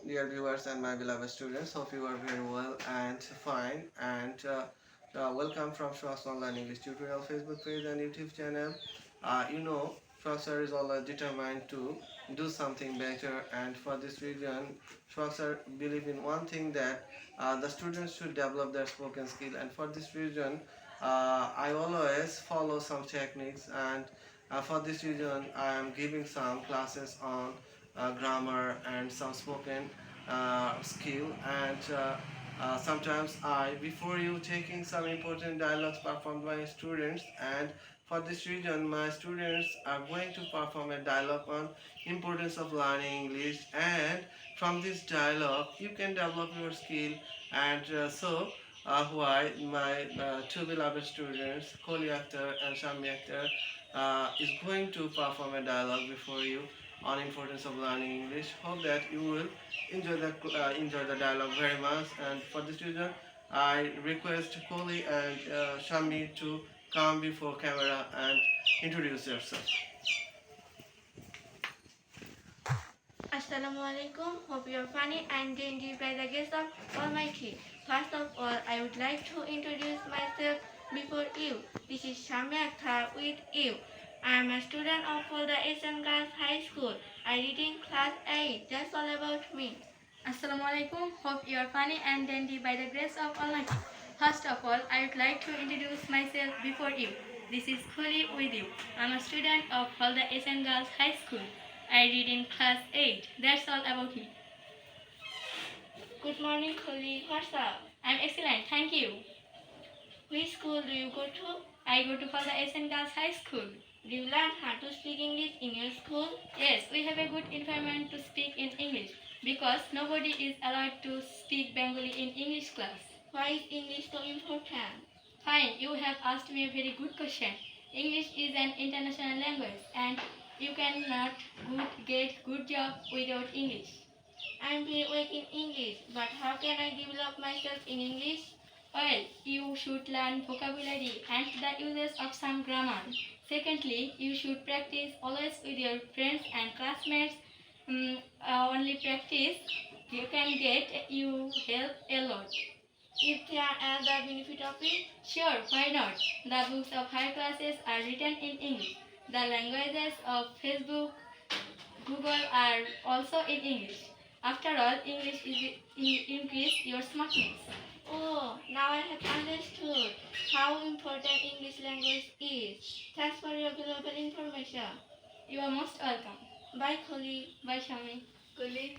dear viewers and my beloved students. Hope you are very well and fine. And welcome from Shohag's Online English Tutorial Facebook page and YouTube channel. Shohag sir is always determined to do something better, and for this reason, Shohag sir believe in one thing that the students should develop their spoken skill, and for this reason, I always follow some techniques, and for this reason, I am giving some classes on grammar and some spoken skill and sometimes before you taking some important dialogues performed by students, and for this reason my students are going to perform a dialogue on importance of learning English, and from this dialogue you can develop your skill. And why my two beloved students Koli Akhtar and Shami Akhtar is going to perform a dialogue before you on importance of learning English. Hope that you will enjoy the dialogue very much. And for this reason, I request Kohli and Shami to come before camera and introduce yourself. Assalamu alaikum. Hope you are funny and gained by the grace of Almighty. First of all, I would like to introduce myself before you. This is Shami Akhtar with you. I am a student of the Asian Girls High School. I read in class 8. That's all about me. Assalamu alaikum. Hope you are funny and dandy by the grace of Almighty. First of all, I would like to introduce myself before you. This is Khuli with you. I'm a student of the Asian Girls High School. I read in class 8. That's all about me. Good morning, Khuli. What's up? I'm excellent. Thank you. Which school do you go to? I go to the Asian Girls High School. Do you learn how to speak English in your school? Yes, we have a good environment to speak in English because nobody is allowed to speak Bengali in English class. Why is English so important? Fine, you have asked me a very good question. English is an international language and you cannot get good job without English. I'm very weak in English, but how can I develop myself in English? Well, you should learn vocabulary and the uses of some grammar. Secondly, you should practice always with your friends and classmates. Only practice you can get you help a lot. Is there another benefit of it? Sure, why not? The books of higher classes are written in English. The languages of Facebook, Google are also in English. After all, English increase your smartness. Oh, now I have understood how important English language is. Thanks for your valuable information. You are most welcome. Bye, Kholi. Bye, Shami. Kholi.